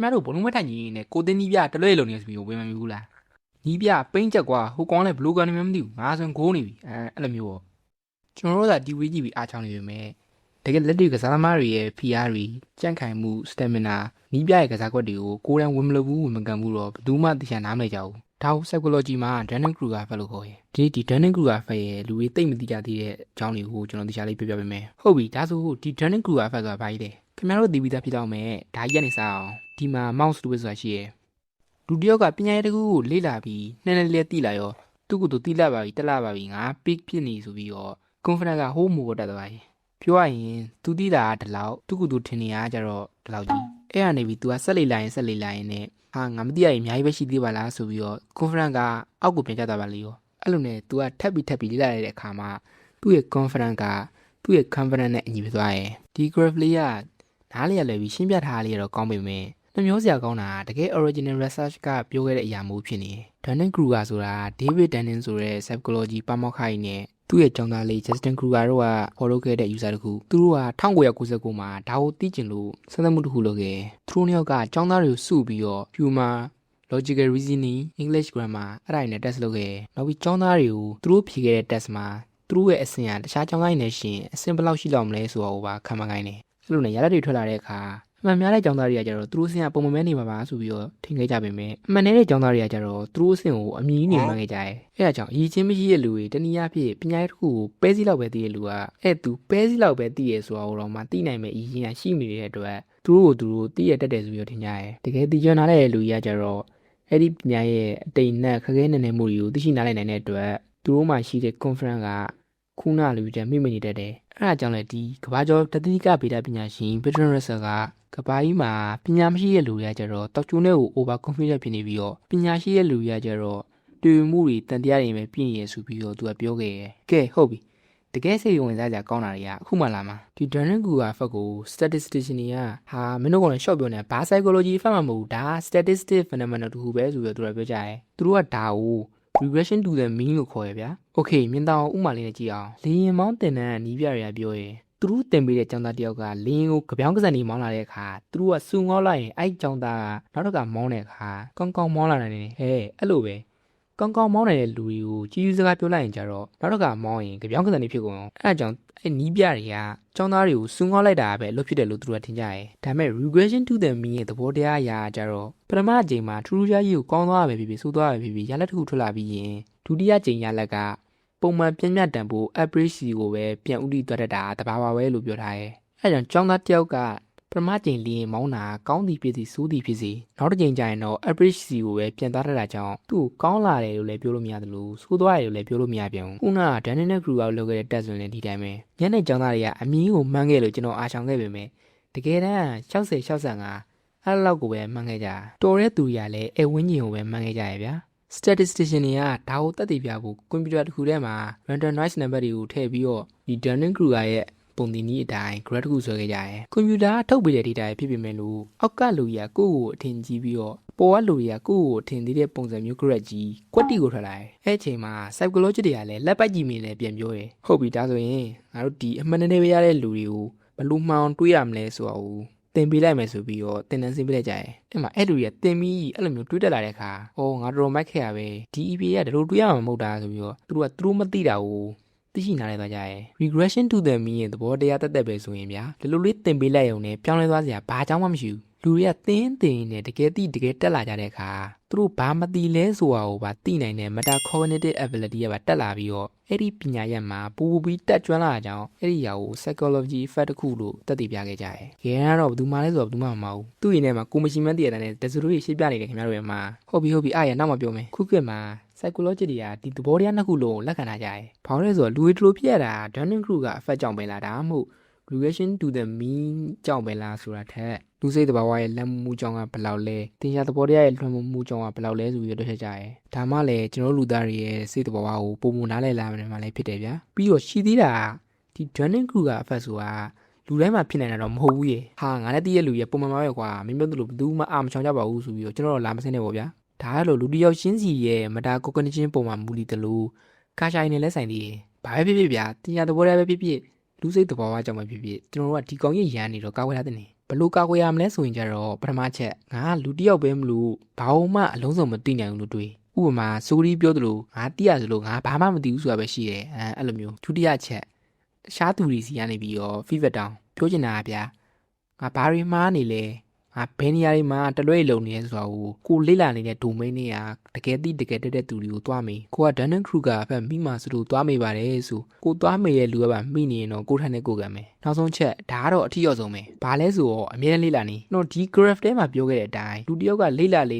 ခင်ဗျားတို့ဘလုံးမထိုင်ကြီးနဲ့ကိုတင်းနီးပြတလွဲလုံနေဆိုပြီးဝင်မမြူးလားနီးပြပိန်းချက်ကွာဟိုကောင်းလဲဘလူးကန်နေမှမသိဘူးငါဆိုရင်ဂိုးနေပြီအဲ့လိုမျိုးပေါ့ကျွန်တော်တို့ကဒီဝေးကြည့်ပြီးအားချောင်းနေပြီမဲ့တကယ်လက်တွေကစားသမားတွေရဲ့ PR တွေကြန့်ခိုင်မှု stamina နီးပြရဲ့ကစားကွက်တွေကိုကိုယ်တိုင်ဝင်မလို့ဘူးဝင်မကန်ဘူးတော့ဘယ်သူမှသိချင်နားမလဲကြဘူးဒါကို psychology မှာ Dunning Kruger effect လို့ခေါ်ရင်ဒီ Dunning Kruger effect ရဲ့လူတွေသိမသိကြသေးတဲ့အကြောင်းတွေကိုကျွန်တော်သိချလေးပြပြပေးမယ်ဟုတ်ပြီဒါဆိုဒီ Dunning Kruger effect ဆိုတာဘာကြီးလဲခင်ဗျားတို့သိပြီးသားဖြစ်တော့မယ်ဒါကြီးကနေစအောင်ဒီမှာ mouse လို့ဆိုတာရှိရယ်လူတယောက်ကပညာရေးတကူကိုလေ့လာပြီးနည်းနည်းလေးသိလာရောသူ့ကိုယ်သူသိလာပါပြီတက်လာပါပြီငါ peak ဖြစ်နေဆိုပြီးတော့ confidence ကဟိုးမိုးတက်သွားပြီပြောရရင်သူသိတာကဒီလောက်သူ့ကိုယ်သူထင်နေရကြတော့ဒီလောက်ကြီးအဲ့ကနေပြီး तू ကဆက်လေလာရင်နဲ့ဟာငါမသိရရင်အများကြီးပဲရှိသေးပါလားဆိုပြီးတော့ confidence ကအောက်ကိုပြန်ကျသွားပါလေရောအဲ့လိုနဲ့ तू ကထပ်ပြီးလေ့လာရတဲ့အခါမှာသူ့ရဲ့ confidence ကသူ့ရဲ့ confidence နဲ့အညီပဲသွားတယ်ဒီ graph လေးကနားလေရလွယ်ပြီးရှင်းပြထားလေးရတော့ကောင်းပေမဲ့နှမျိုးစရာကောင်းတာတကယ် original research ကပြောခဲ့တဲ့အရာမျိုးဖြစ်နေတယ် Dunning Kruger ဆိုတာ David Dunning ဆိုတဲ့ psychology ပါမောက္ခကြီးနဲ့သူ့ရဲ့ကျောင်းသားလေး Justin Kruger တို့ကဖော်ထုတ်ခဲ့တဲ့ user တခုသူတို့က1999မှာဒါကိုသိကျင်လို့စမ်းသပ်မှုတစ်ခုလုပ်ခဲ့သူတို့နှစ်ယောက်ကကျောင်းသားတွေကိုစုပြီးတော့ humor logical reasoning English grammar အဲ့ဒါတွေနဲ့ test လုပ်ခဲ့နောက်ပြီးကျောင်းသားတွေကိုသူတို့ဖြေခဲ့တဲ့ test မှာသူတို့ရဲ့အဆင့်ကတခြားကျောင်းသားတွေနဲ့ရှင်အဆင့်ဘယ်လောက်ရှိလောက်မလဲဆိုတာကိုပါခံမှန်းခိုင်းတယ်အဲ့လိုနဲ့ရလဒ်တွေထွက်လာတဲ့အခါအမှန်များတဲ့ကျောင်းသားတွေကကျတော့သူတို့အဆင့်ကပုံမှန်နေမှာပါဆိုပြီးတော့ထင်ခဲ့ကြပေမဲ့အမှန်နေတဲ့ကျောင်းသားတွေကကျတော့သူတို့အဆင့်ကိုအမြင်နေမှန်းခဲ့ကြတယ်။အဲဒါကြောင့်အရေးချင်းမရှိတဲ့လူတွေတနည်းအားဖြင့်ပညာရေးတစ်ခုကိုပဲစည်းလောက်ပဲသိတဲ့လူကသူပဲစည်းလောက်ပဲသိရဲဆိုတာကိုတော့မှသိနိုင်မဲ့အရေးချင်းရှိနေတဲ့အတွက်သူတို့သိရတတ်တယ်ဆိုပြီးတော့ထင်ကြတယ်။တကယ်သိကြနားတဲ့လူကြီးကကျတော့အဲ့ဒီပညာရဲ့အတိမ်နဲ့ခက်ခဲနေမှုတွေကိုသိရှိနားလည်နိုင်တဲ့အတွက်သူတို့မှရှိတဲ့ confidence ကခုနလူတွေမိမနေတတ်တယ်။အဲဒါကြောင့်လည်းဒီကမ္ဘာကျော်တတိကဗေဒပညာရှင် Bertrand Russell ကကဘာကြီးမှာပညာမရှိတဲ့လူတွေကကျတော့တောက်ကျိုးနဲ့ကို over confident ဖြစ်နေပြီးတော့ပညာရှိတဲ့လူတွေကကျတော့တွေ့မှုတွေတန်တရားတွေပဲပြင်ရဆိုပြီးတော့သူကပြောခဲ့တယ်။ကဲဟုတ်ပြီ။တကယ်စိတ်ဝင်စားကြကောင်းတာတွေကအခုမှလာမှာဒီ Dunning Kruger effect ကို statistician တွေကဟာမင်းတို့ကလည်း short ပြောနေတာဘာ psychology effect မှမဟုတ်ဘူးဒါ statistic phenomenon တခုပဲဆိုပြီးတော့သူကပြောကြတယ်။သူတို့ကဒါကိုregression to the mean လို့ခေါ်ရဗျာ။ Okay မြင်တော့ဥမာလေးနဲ့ကြည့်အောင်။လေရင်မောင်းတင်တဲ့နီးပြတွေကပြောရင်သူတို့တင်ပေးတဲ့ကျောင်းသားတယောက်ကလင်းကိုကြပြောင်းကစားနေမောင်းလာတဲ့အခါသူတို့ကစူငေါလိုက်ရင်အဲ့ကျောင်းသားကနောက်တော့ကမောင်းတဲ့အခါကောင်းကောင်းမောင်းလာနိုင်တယ်ဟဲ့အဲ့လိုပဲကောင်းကောင်းမောင်းနေတဲ့လူတွေကိုကြီးကြီးစကားပြောလိုက်ရင်ကြတော့နောက်တော့ကမောင်းရင်ကြပြောင်းကစားနေဖြစ်ကုန်အောင်အဲ့အကြောင်းအဲ့နီးပြတွေကကျောင်းသားတွေကိုစူငေါလိုက်တာပဲအလုပ်ဖြစ်တယ်လို့သူတို့ကထင်ကြတယ်ဒါပေမဲ့ regression to the mean ရဲ့သဘောတရားအရာကြတော့ပထမအကြိမ်မှာထူးထူးခြားကြီးကိုကောင်းသွားပဲဖြစ်ဆိုးသွားပဲဖြစ်ရလက်တစ်ခုထွက်လာပြီးရင်ဒုတိယကြိမ်ရလက်ကပုံမှန်ပြင်းပြတန်ဖို့ average ကိုပဲပြန်ဥတီသွားတတ်တာတဘာပါပဲလို့ပြောထားတယ်။အဲကြောင့်ကျောင်းသားတယောက်ကပထမကြိမ်လင်းမောင်းတာကောင်းသည်ဖြစ်စီဆိုးသည်ဖြစ်စီနောက်တစ်ကြိမ်ကျရင်တော့ average ကိုပဲပြန်သွားတတ်တာကြောင့်သူ့ကိုကောင်းလာတယ်လို့လည်းပြောလို့မရတယ်လို့ဆိုးသွားတယ်လို့လည်းပြောလို့မရပြန်ဘူး။ခုနက Dunning နဲ့ Kruger လုပ်ခဲ့တဲ့ test ဆိုရင်ဒီတိုင်းပဲ။ညနေကျောင်းသားတွေကအမြင်ကိုမှန်းခဲ့လို့ကျွန်တော်အားချောင်ခဲ့ပေမဲ့တကယ်တမ်း60 65အဲ့လောက်ကိုပဲမှန်းခဲ့ကြ။တော်တဲ့သူတွေကလည်းအဲဝင်းကြီးကိုပဲမှန်းခဲ့ကြရဗျာ။ statistician တွေကဒါကိုတက်တည်ပြဖို့ကွန်ပျူတာတစ်ခုထဲမှာ random noise number တွေကိုထည့်ပြီးတော့ဒီ Dunning Kruger ရဲ့ပုံသင်နည်းအတိုင်း graph တစ်ခုဆွဲခဲ့ကြတယ်။ကွန်ပျူတာထုတ်ပေးတဲ့ data တွေဖြစ်ပေမဲ့လို့အောက်ကလူကြီးကကိုယ့်ကိုအထင်ကြီးပြီးတော့ပေါ်ကလူကြီးကကိုယ့်ကိုအထင်သေးတဲ့ပုံစံမျိုး graph ကြီးကွက်တီကိုထွက်လာတယ်။အဲ့အချိန်မှာ psychology တွေကလည်းလက်ပိုက်ကြည့်မိနေပြန်ပြောတယ်။ဟုတ်ပြီဒါဆိုရင်ငါတို့ဒီအမှန်တည်းပဲရတဲ့လူတွေကိုဘယ်လိုမှောင်တွေးရမလဲဆိုတော့တင်ပေးလိုက်မယ်ဆိုပြီးတော့တင်တန်းစင်းပေးလိုက်ကြတယ်။အဲ့မှာအဲ့လူကြီးကတင်ပြီးအဲ့လိုမျိုးတွေးတက်လာတဲ့အခါအော်ငါတော်မိုက်ခဲ့ရပဲဒီ EPA ကဒီလိုတွေးရမှာမဟုတ်တာဆိုပြီးတော့သူတို့မသိတာကိုသိရှိနားလည်သွားကြတယ်။ regression to the mean ရဲ့သဘောတရားတက်ပဲဆိုရင်ဗျာဒီလိုလေးတင်ပေးလိုက်ရုံနဲ့ပြောင်းလဲသွားစရာဘာကြောင်းမှမရှိဘူး။လူတွေကတင်းနဲ့တကယ်တက်လာကြတဲ့အခါသူတို့ဘာမသိလဲဆိုတာကိုပါသိနိုင်တဲ့ meta cognitive ability ကပါတက်လာပြီးတော့အဲ့ဒီပညာရပ်မှာပူပြီးတက်ကျွမ်းလာကြအောင်အဲ့ဒီຢာကို psychology effect တစ်ခုလို့တက်တည်ပြခဲ့ကြတယ်။ခဲကတော့ဘယ်သူမှလဲဆိုတော့ဘယ်သူမှမမဟုတ်ဘူး။သူ့ရင်ထဲမှာကိုမရှိမှန်းတည်ရတဲ့တစရိုးကြီးရှင်းပြနေတယ်ခင်ဗျားတို့ရဲ့မှာဟုတ်ပြီအားရနောက်မှပြောမယ်။ခုကမှာ psychology တွေကဒီသဘောတရားနှစ်ခုလုံးကိုလက်ခံထားကြတယ်။ဘာလို့လဲဆိုတော့လူတွေတို့ဖြစ်ရတာ Dunning Kruger effect ကြောင့်ပဲလားဒါမှမဟုတ် regression to the mean ကြောင့်ပဲလားဆိုတာထက်လူစိတ်တဘာဝရဲ့လက်မှုကြောင့်ကဘယ်လောက်လဲတင်ရှားသဘောတရားရဲ့လွှမ်းမိုးမှုကြောင့်ကဘယ်လောက်လဲဆိုပြီးတော့တွေ့ကြရတယ်။ဒါမှလည်းကျွန်တော်လူသားတွေရဲ့စိတ်တဘာဝကိုပုံမှန်နားလည်လာမယ်မှလည်းဖြစ်တယ်ဗျာ။ပြီးတော့ရှိသေးတာဒီ Dunning Kruger effect ဆိုတာလူတိုင်းမှာဖြစ်နေတာတော့မဟုတ်ဘူးရေ။ဟာငါလည်းတည့်ရဲ့လူရဲ့ပုံမှန်ပါပဲကွာမင်းပြောသလိုဘယ်သူမှအာမချောင်ကြပါဘူးဆိုပြီးတော့ကျွန်တော်တို့လာမစင်းနေပေါ့ဗျာ။ဒါကတော့လူတစ်ယောက်ချင်းစီရဲ့ meta cognition ပုံမှန်မူလီတလို့ကာရှာနေလဲဆိုင်သေးတယ်။ဘာပဲဖြစ်ဗျာတင်ရှားသဘောတရားပဲဖြစ်လူစိတ်တဘာဝကြောင့်ပဲဖြစ်ကျွန်တော်တို့ကဒီကောင်ကြီးရန်နေတော့ကာဝယ်ထားတဲ့နေဘ လို့ကာကွယ်ရမလဲဆိုရင်ကြတော့ပထမချက်ငါလူတစ်ယောက်ပဲမလို့ဘာမှအလုံးစုံမသိနိုင်ဘူးလို့တွေးဥပမာစိုးရီးပြောသလိုငါတိရဆိုလို့ငါဘာမှမသိဘူးဆိုတာပဲရှိတယ်အဲ့လိုမျိုးဒုတိယချက်တခြားသူတွေစီကနေပြီးတော့ feedback တောင်းပြောချင်တာဗျာငါဘာတွေမှားနေလဲငါဘယ်နေရာတွေမှာတလွဲလုံနေလဲဆိုတာကိုလေ့လာနေတဲ့ domain တွေကတကယ်သိတကယ်တက်တဲ့သူတွေကိုတွားမေးကိုက Dunning Kruger အဖက်မိမှဆိုလို့တွားမေးပါတယ်ဆိုကိုတွားမေးရဲ့လူကပါမိနေရင်တော့ကိုထိုင်နဲ့ကိုကံမယ်နောက်ဆုံးချက်ဒါကတော့အထီးရောက်ဆုံးပဲဘာလဲဆိုတော့အမြဲတမ်းလေ့လာနေတော့ဒီ graph ထဲမှာပြောခဲ့တဲ့အတိုင်းလူတစ်ယောက်ကလေ့လာလေ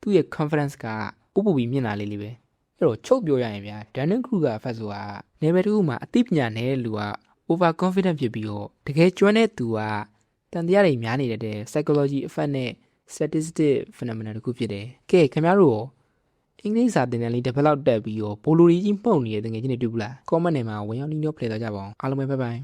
သူ့ရဲ့ confidence ကပို့ပြီးမြင့်လာလေပဲအဲ့တော့ချုပ်ပြောရရင်ဗျာ Dunning Kruger အဖက်ဆိုတာ level 2မှာအသိပညာနည်းတဲ့လူက over confident ဖြစ်ပြီးတော့တကယ်ကျွမ်းတဲ့သူကတန်တရားတွေများနေတဲ့ psychology effect နဲ့ statistic phenomenon တခုဖြစ်တယ်။ကဲခင်ဗျားတို့ရောအင်္ဂလိပ်စာသင်တန်းလေး develop တက်ပြီးတော့ဘိုလိုကြီးမှုန့်နေတဲ့တကယ်ချင်းတွေတွေ့ဘူးလား comment ထဲမှာဝင်ရောက်နှီးနှောဖလှယ်သွားကြပါအောင်အားလုံးပဲဘိုင်ဘိုင်